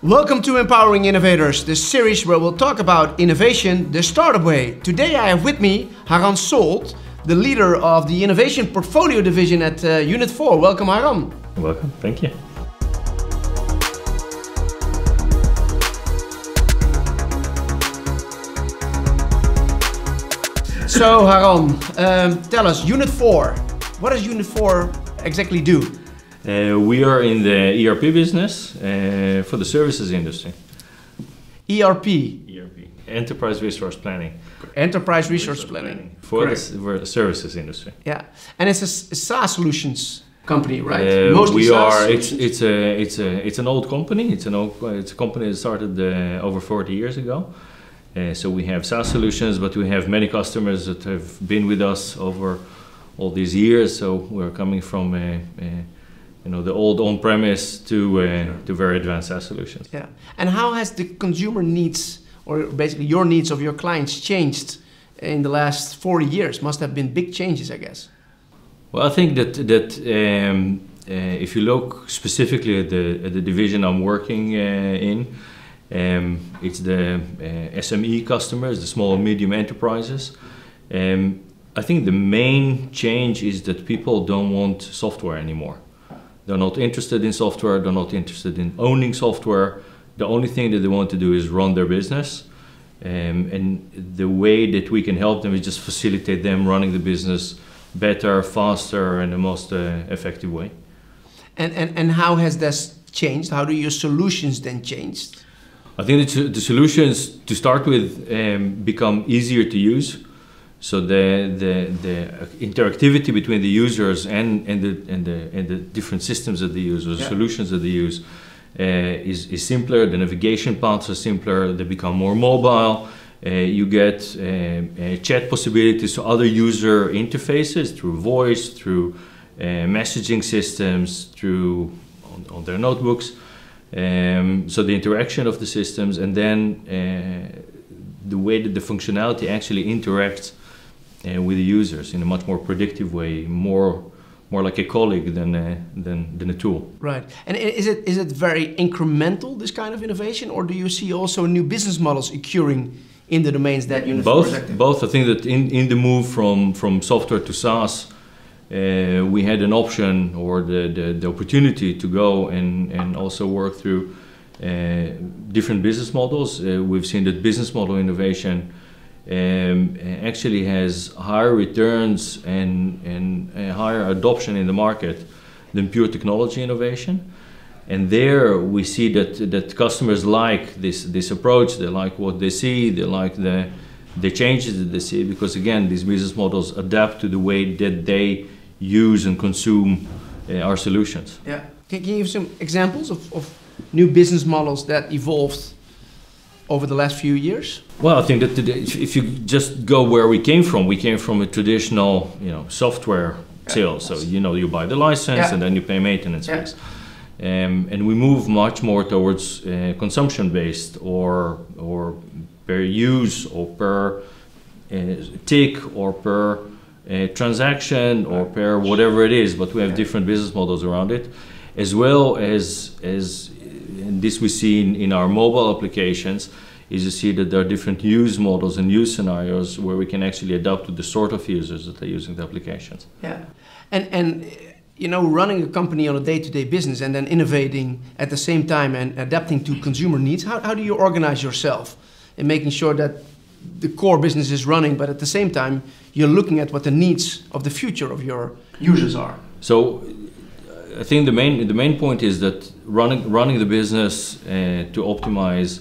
Welcome to Empowering Innovators, the series where we'll talk about innovation the startup way. Today I have with me Haran Sold, the leader of the Innovation Portfolio Division at Unit4. Welcome, Haran. Welcome, thank you. So Haran, tell us, Unit4, what does Unit4 exactly do? We are in the ERP business for the services industry. ERP? ERP, Enterprise Resource Planning. Enterprise Resource Planning. For the services industry. Yeah, and it's a SaaS solutions company, right? It's an old company. It's a company that started over 40 years ago. So we have SaaS solutions, but we have many customers that have been with us over all these years. So we're coming from the old on-premise to very advanced SaaS solutions. Yeah. And how has the consumer needs, or basically your needs of your clients, changed in the last 40 years? Must have been big changes, I guess. Well, I think that if you look specifically at the division I'm working in, it's the SME customers, the small and medium enterprises. I think the main change is that people don't want software anymore. They're not interested in software, they're not interested in owning software. The only thing that they want to do is run their business. And the way that we can help them is just facilitate them running the business better, faster, and the most effective way. And how has this changed? How do your solutions then changed? I think the solutions, to start with, become easier to use. So the interactivity between the users and the different systems that they use, or the solutions that they use, is simpler. The navigation paths are simpler. They become more mobile. You get chat possibilities to other user interfaces through voice, through messaging systems, through on their notebooks. So the interaction of the systems, and then the way that the functionality actually interacts with the users in a much more predictive way, more like a colleague than a tool. Right. And is it very incremental, this kind of innovation, or do you see also new business models occurring in the domains that Unit4 is active? Both. I think that in the move from software to SaaS, we had an option or the opportunity to go and also work through different business models. We've seen that business model innovation actually has higher returns and higher adoption in the market than pure technology innovation. And there we see that customers like this approach. They like what they see. They like the changes that they see, because again, these business models adapt to the way that they use and consume our solutions. Yeah. Can you give some examples of new business models that evolved over the last few years? Well, I think that if you just go where we came from a traditional, software sale. So you buy the license and then you pay maintenance fees. And we move much more towards consumption-based or per use or per tick or per transaction or per whatever it is, but we have different business models around it, as well as and this we see in our mobile applications, is you see that there are different use models and use scenarios where we can actually adapt to the sort of users that are using the applications. Yeah, and running a company on a day-to-day business and then innovating at the same time and adapting to consumer needs, how do you organize yourself in making sure that the core business is running, but at the same time you're looking at what the needs of the future of your users are? So I think the main point is that running the business to optimize,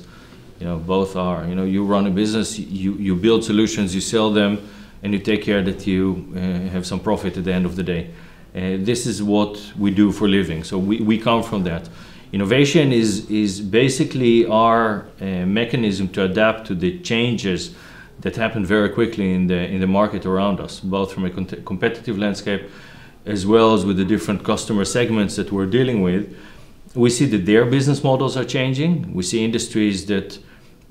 both are, you run a business, you build solutions, you sell them, and you take care that you have some profit at the end of the day. This is what we do for a living. So we come from that. Innovation is basically our mechanism to adapt to the changes that happen very quickly in the market around us, both from a competitive landscape as well as with the different customer segments that we're dealing with. We see that their business models are changing. We see industries that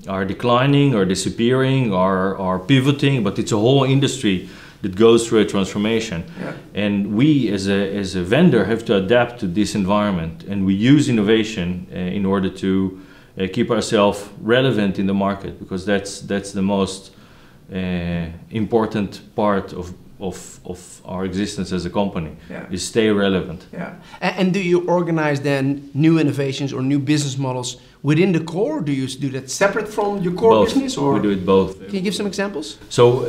are declining or disappearing or are pivoting, but it's a whole industry that goes through a transformation. Yeah. And we as a vendor have to adapt to this environment, and we use innovation in order to keep ourselves relevant in the market, because that's the most important part of our existence as a company, is stay relevant. Yeah. And do you organize then new innovations or new business models within the core? Do you do that separate from your core business? Or we do it both. Can you give some examples? So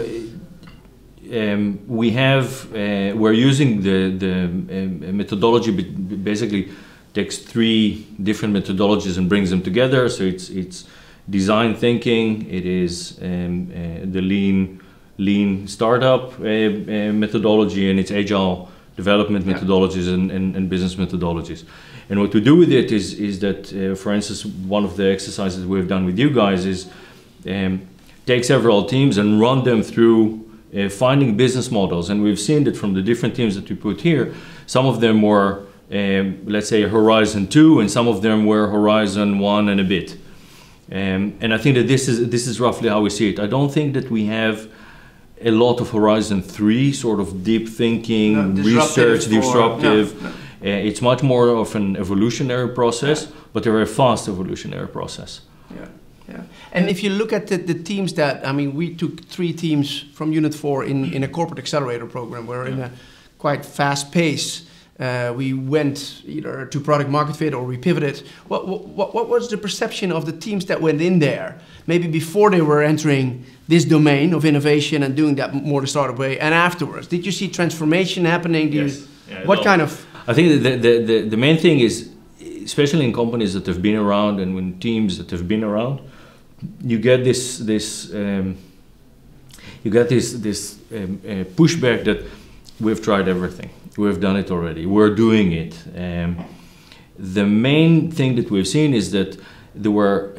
we're using the methodology, basically takes 3 different methodologies and brings them together. So it's design thinking, it is the lean startup methodology, and it's agile development methodologies and business methodologies. And what we do with it is that, for instance, one of the exercises we've done with you guys is take several teams and run them through finding business models. And we've seen that from the different teams that we put here, some of them were, let's say, Horizon 2, and some of them were Horizon 1 and a bit. And I think that this is roughly how we see it. I don't think that we have a lot of Horizon 3 sort of deep thinking, research, disruptive. No. It's much more of an evolutionary process, but a very fast evolutionary process. Yeah. Yeah. And if you look at the teams that, I mean, we took 3 teams from Unit4 in a corporate accelerator program. We're in a quite fast pace. We went either to product market fit or we pivoted. What was the perception of the teams that went in there? Maybe before they were entering this domain of innovation and doing that more the startup way, and afterwards, did you see transformation happening? Yes. What kind of? I think the main thing is, especially in companies that have been around and when teams that have been around, you get this pushback that we've tried everything. We've done it already. We're doing it. The main thing that we've seen is that there were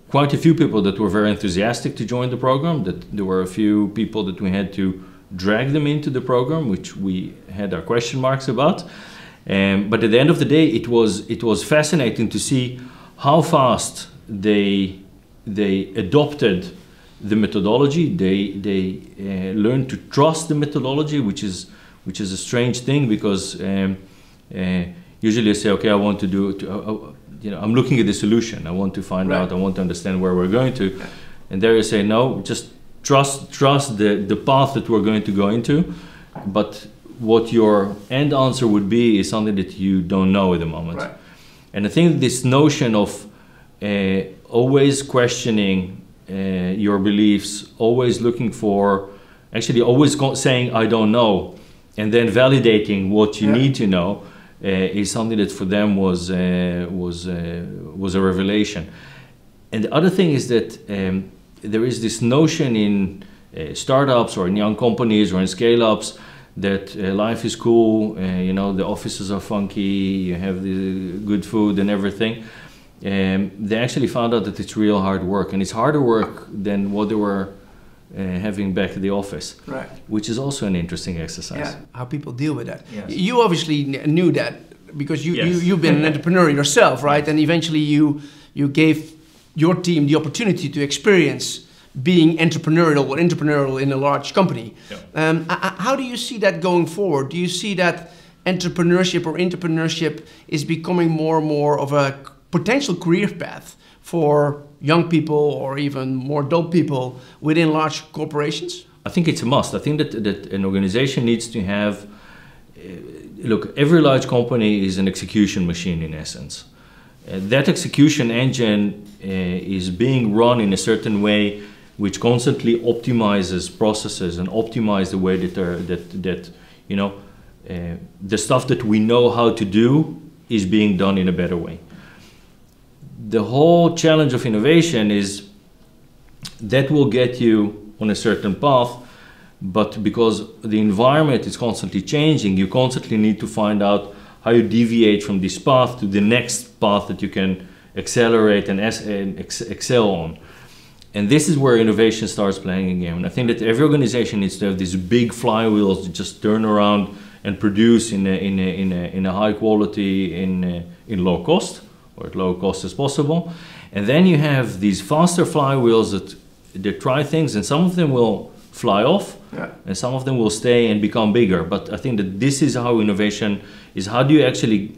quite a few people that were very enthusiastic to join the program, that there were a few people that we had to drag them into the program, which we had our question marks about. But at the end of the day, it was fascinating to see how fast they adopted the methodology. They learned to trust the methodology, which is a strange thing, because usually I say, okay, I want to do it. I'm looking at the solution. I want to find out. I want to understand where we're going to. And there you say, no, just trust the path that we're going to go into. But what your end answer would be is something that you don't know at the moment. Right. And I think this notion of always questioning your beliefs, always looking for, actually always saying, I don't know, and then validating what you need to know, is something that for them was a revelation. And the other thing is that there is this notion in startups or in young companies or in scale-ups that life is cool, the offices are funky, you have the good food and everything. They actually found out that it's real hard work, and it's harder work than what they were having back at the office, right? Which is also an interesting exercise. Yeah, how people deal with that. Yes. You obviously knew that because you've been an entrepreneur yourself, right? And eventually you gave your team the opportunity to experience being entrepreneurial in a large company. Yeah. How do you see that going forward? Do you see that entrepreneurship is becoming more and more of a potential career path for young people or even more adult people within large corporations? I think it's a must. I think that an organization needs to have, look, every large company is an execution machine in essence. That execution engine is being run in a certain way which constantly optimizes processes and optimize the way that the stuff that we know how to do is being done in a better way. The whole challenge of innovation is that will get you on a certain path, but because the environment is constantly changing, you constantly need to find out how you deviate from this path to the next path that you can accelerate and excel on. And this is where innovation starts playing a game. And I think that every organization needs to have these big flywheels that just turn around and produce in a high quality, in low cost, or at low cost as possible. And then you have these faster flywheels that try things, and some of them will fly off, and some of them will stay and become bigger. But I think that this is how innovation is. How do you actually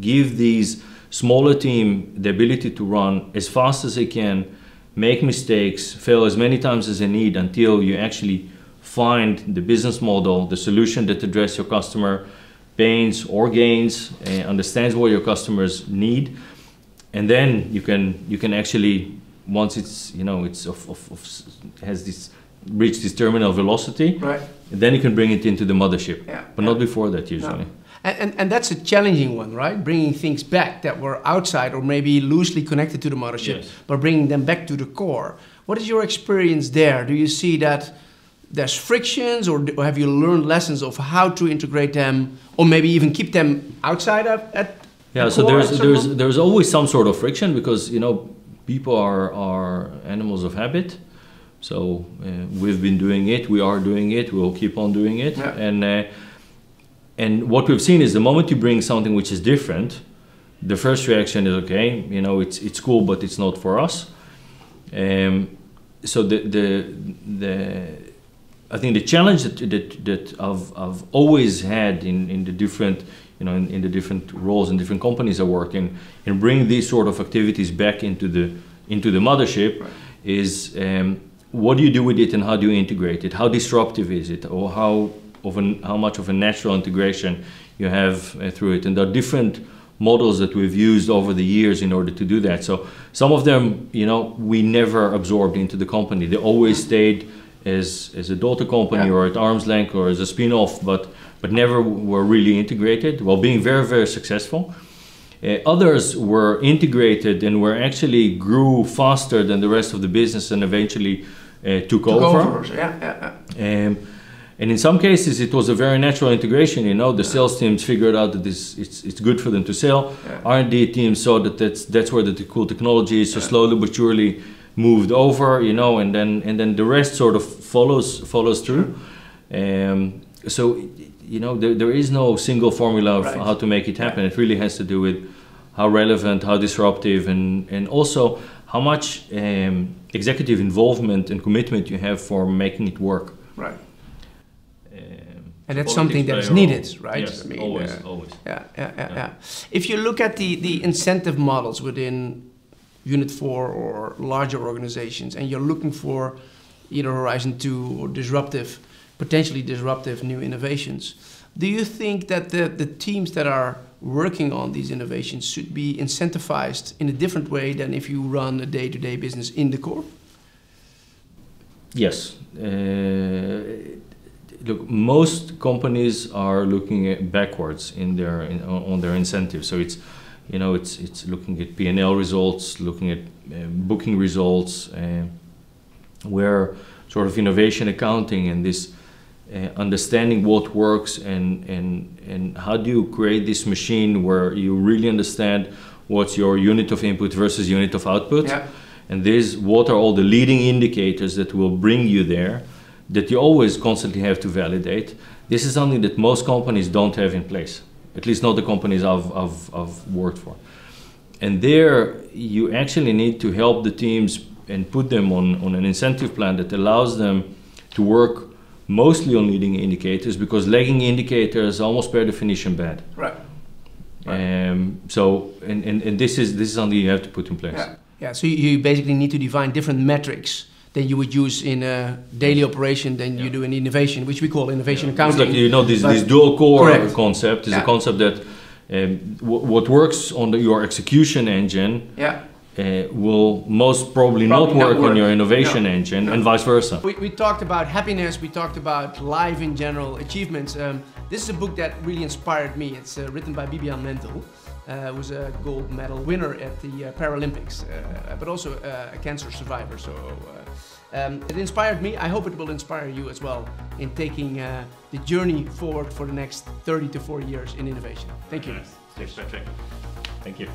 give these smaller team the ability to run as fast as they can, make mistakes, fail as many times as they need until you actually find the business model, the solution that addresses your customer pains or gains, understands what your customers need, and then you can actually, once it's has this reached this terminal velocity, right, then you can bring it into the mothership, but not before that usually. No. And that's a challenging one, right? Bringing things back that were outside or maybe loosely connected to the mothership, yes, but bringing them back to the core. What is your experience there? Do you see that there's frictions, or have you learned lessons of how to integrate them, or maybe even keep them outside at yeah, so there's always some sort of friction, because people are animals of habit. So we've been doing it, we are doing it, we'll keep on doing it, and what we've seen is the moment you bring something which is different, the first reaction is okay, it's cool, but it's not for us. So I think the challenge that I've always had in the different in the different roles and different companies I work in bring these sort of activities back into the mothership, right, is what do you do with it and how do you integrate it? How disruptive is it, or how much of a natural integration you have through it? And there are different models that we've used over the years in order to do that. So some of them, we never absorbed into the company. They always stayed as a daughter company, or at arm's length, or as a spin-off, but never were really integrated, while being very, very successful. Others were integrated and were actually grew faster than the rest of the business and eventually took over. And in some cases, it was a very natural integration. The sales teams figured out that it's good for them to sell. R&D teams saw that that's where the cool technology is. So slowly but surely moved over, and then the rest sort of follows through. So there is no single formula of how to make it happen. It really has to do with how relevant, how disruptive, and also how much executive involvement and commitment you have for making it work. Right. And that's something that's needed, right? Yes, always. Yeah. If you look at the incentive models within Unit4 or larger organizations, and you're looking for either Horizon 2 or potentially disruptive new innovations, do you think that the teams that are working on these innovations should be incentivized in a different way than if you run a day-to-day business in the core? Yes. Look, most companies are looking backwards on their incentives. So it's looking at P&L results, looking at booking results, where sort of innovation accounting and this understanding what works and how do you create this machine where you really understand what's your unit of input versus unit of output, and what are all the leading indicators that will bring you there, that you always constantly have to validate. This is something that most companies don't have in place. At least not the companies I've worked for. And there you actually need to help the teams and put them on an incentive plan that allows them to work mostly on leading indicators, because lagging indicators are almost per definition bad. Right. So this is something you have to put in place. Yeah. So you basically need to define different metrics than you would use in a daily operation than you do in innovation, which we call innovation accounting. It's like, this dual core concept is a concept that what works on your execution engine will most probably not work on your innovation engine, and vice versa. We talked about happiness, we talked about life in general, achievements. This is a book that really inspired me. It's written by Bibian Mentel, who was a gold medal winner at the Paralympics, but also a cancer survivor. So it inspired me. I hope it will inspire you as well in taking the journey forward for the next 30 to 40 years in innovation. Thank you. Thanks, Patrick. Thank you.